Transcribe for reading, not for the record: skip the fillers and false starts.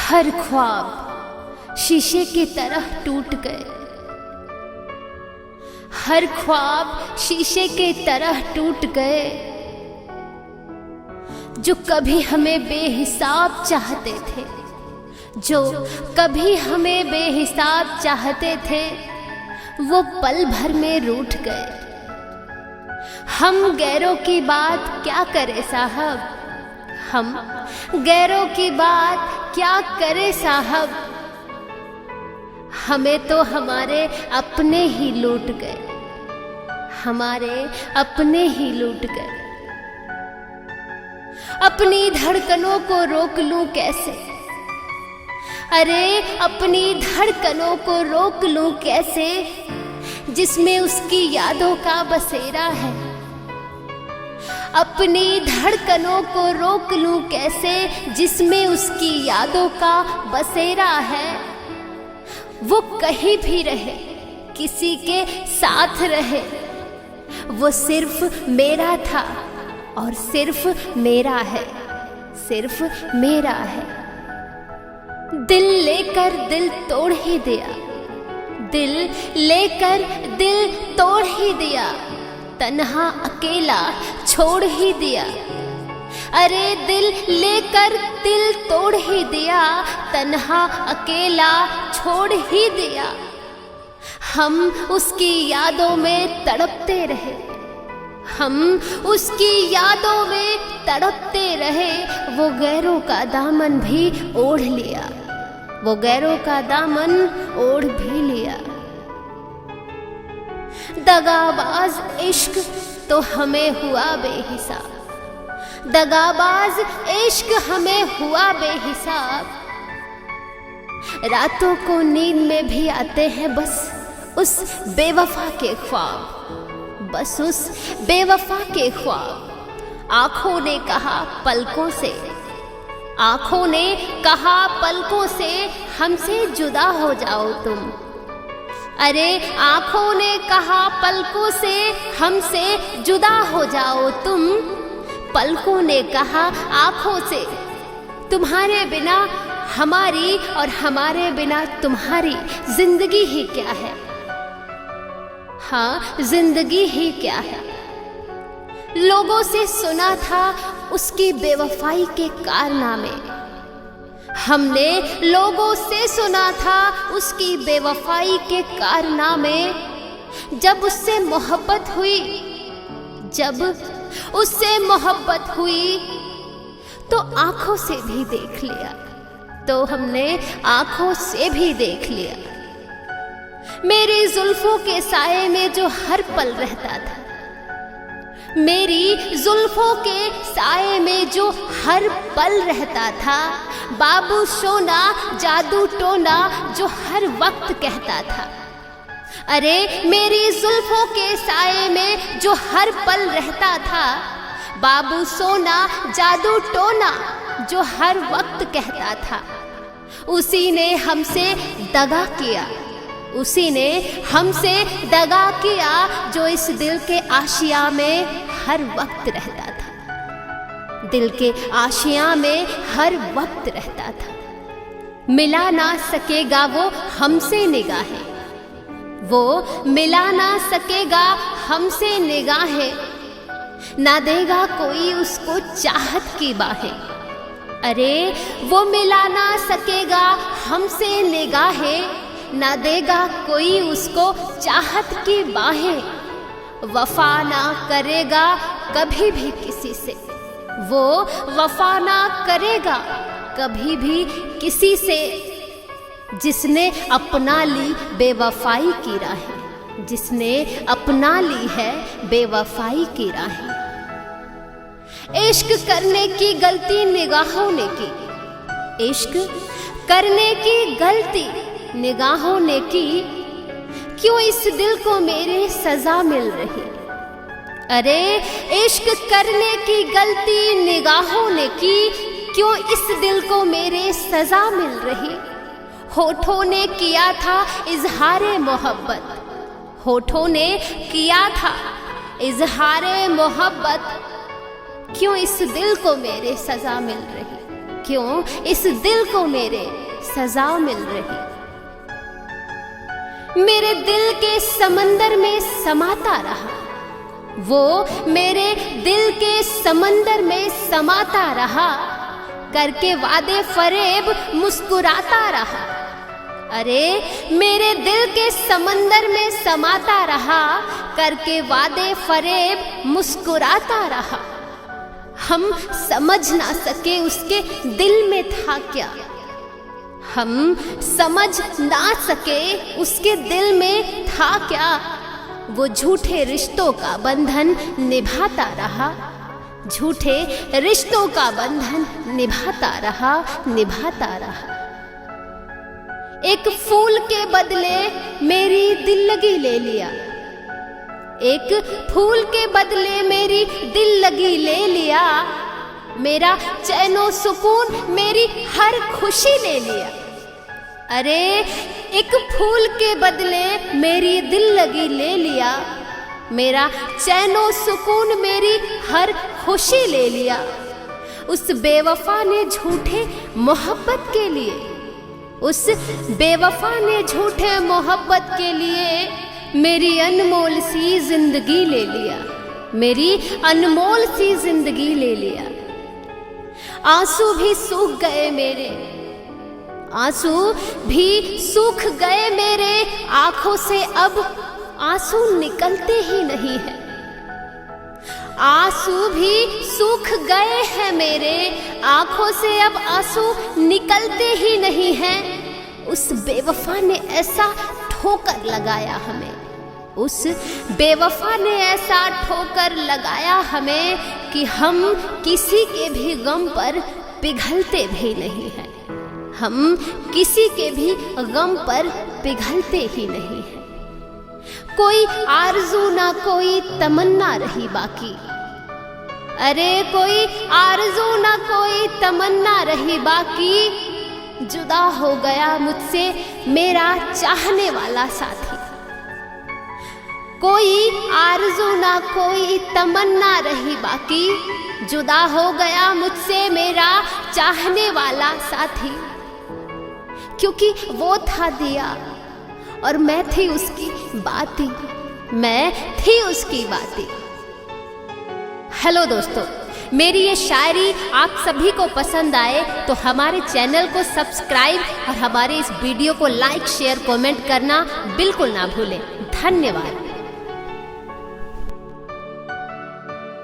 हर ख्वाब शीशे की तरह टूट गए, हर ख्वाब शीशे की तरह टूट गए। जो कभी हमें बेहिसाब चाहते थे, जो कभी हमें बेहिसाब चाहते थे, वो पल भर में रूठ गए। हम गैरों की बात क्या करें साहब, हम गैरों की बात क्या करें साहब। हमें तो हमारे अपने ही लूट गए, हमारे अपने ही लूट गए। अपनी धड़कनों को रोक लूं कैसे, अरे अपनी धड़कनों को रोक लूं कैसे, जिसमें उसकी यादों का बसेरा है। अपनी धड़कनों को रोक लूं कैसे, जिसमें उसकी यादों का बसेरा है। वो कहीं भी रहे, किसी के साथ रहे, वो सिर्फ मेरा था और सिर्फ मेरा है, सिर्फ मेरा है। दिल लेकर दिल तोड़ ही दिया, दिल लेकर दिल तोड़ ही दिया, तन्हा अकेला छोड़ ही दिया। अरे दिल लेकर दिल तोड़ ही दिया, तन्हा अकेला छोड़ ही दिया। हम उसकी यादों में तड़पते रहे, हम उसकी यादों में तड़पते रहे। वो गैरों का दामन भी ओढ़ लिया, वो गैरों का दामन ओढ़ भी लिया। दगाबाज इश्क तो हमें हुआ बेहिसाब, दगाबाज इश्क हमें हुआ बेहिसाब। रातों को नींद में भी आते हैं बस उस बेवफा के ख्वाब, बस उस बेवफा के ख्वाब। आंखों ने कहा पलकों से, आंखों ने कहा पलकों से, हमसे जुदा हो जाओ तुम। अरे आंखों ने कहा पलकों से, हमसे जुदा हो जाओ तुम। पलकों ने कहा आंखों से, तुम्हारे बिना हमारी और हमारे बिना तुम्हारी जिंदगी ही क्या है। हाँ, जिंदगी ही क्या है। लोगों से सुना था उसकी बेवफाई के कारनामे, हमने लोगों से सुना था उसकी बेवफाई के कारनामे। जब उससे मोहब्बत हुई, जब उससे मोहब्बत हुई, तो आंखों से भी देख लिया, तो हमने आंखों से भी देख लिया। मेरी जुल्फों के साए में जो हर पल रहता था, मेरी जुल्फों के साए में जो हर पल रहता था। बाबू सोना जादू टोना जो हर वक्त कहता था। अरे मेरी जुल्फों के साए में जो हर पल रहता था। बाबू सोना जादू टोना जो हर वक्त कहता था। उसी ने हमसे दगा किया, उसी ने हमसे दगा किया, जो इस दिल के आशिया में हर वक्त रहता था, दिल के आशिया में हर वक्त रहता था। मिला ना सकेगा वो हमसे निगाहें, वो मिला ना सकेगा हमसे निगाहें। ना देगा कोई उसको चाहत की बाहें। अरे वो मिला ना सकेगा हमसे निगाहें, ना देगा कोई उसको चाहत की बाहें। वफा ना करेगा कभी भी किसी से, वो वफा ना करेगा कभी भी किसी से, जिसने अपना ली बेवफाई की राहें, जिसने अपना ली है बेवफाई की राहें। इश्क करने की गलती निगाहों ने की, इश्क करने की गलती निगाहों ने की। क्यों इस दिल को मेरे सजा मिल रही। अरे इश्क करने की गलती निगाहों ने की, क्यों इस दिल को मेरे सजा मिल रही। होठों ने किया था इजहारे मोहब्बत, होठों ने किया था इजहारे मोहब्बत। क्यों इस दिल को मेरे सजा मिल रही, क्यों इस दिल को मेरे सजा मिल रही। मेरे दिल के समंदर में समाता रहा, वो मेरे दिल के समंदर में समाता रहा, करके वादे फरेब मुस्कुराता रहा। अरे मेरे दिल के समंदर में समाता रहा, करके वादे फरेब मुस्कुराता रहा। हम समझ ना सके उसके दिल में था क्या, हम समझ ना सके उसके दिल में था क्या। वो झूठे रिश्तों का बंधन निभाता रहा, झूठे रिश्तों का बंधन निभाता रहा, निभाता रहा। एक फूल के बदले मेरी दिल लगी ले लिया, एक फूल के बदले मेरी दिल लगी ले लिया। मेरा चैनो सुकून मेरी हर खुशी ले लिया। अरे एक फूल के बदले मेरी दिल लगी ले लिया, मेरा चैनो सुकून मेरी हर खुशी ले लिया। उस बेवफा ने झूठे मोहब्बत के लिए, उस बेवफा ने झूठे मोहब्बत के लिए मेरी अनमोल सी जिंदगी ले लिया, मेरी अनमोल सी जिंदगी ले लिया। आंसू भी सूख गए मेरे, आंसू भी सूख गए मेरे आंखों से, अब आंसू निकलते ही नहीं है। आंसू भी सूख गए हैं मेरे आंखों से, अब आंसू निकलते ही नहीं हैं। उस बेवफा ने ऐसा ठोकर लगाया हमें, उस बेवफा ने ऐसा ठोकर लगाया हमें कि हम किसी के भी गम पर पिघलते भी नहीं हैं, हम किसी के भी गम पर पिघलते ही नहीं हैं। कोई आरज़ू ना कोई तमन्ना रही बाकी, अरे कोई आरज़ू ना कोई तमन्ना रही बाकी। जुदा हो गया मुझसे मेरा चाहने वाला साथी, कोई आरज़ू ना कोई तमन्ना रही बाकी। जुदा हो गया मुझसे मेरा चाहने वाला साथी, क्योंकि वो था दिया और मैं थी उसकी बाती, मैं थी उसकी बाती। हेलो दोस्तों, मेरी ये शायरी आप सभी को पसंद आए तो हमारे चैनल को सब्सक्राइब और हमारे इस वीडियो को लाइक, शेयर, कमेंट करना बिल्कुल ना भूलें। धन्यवाद।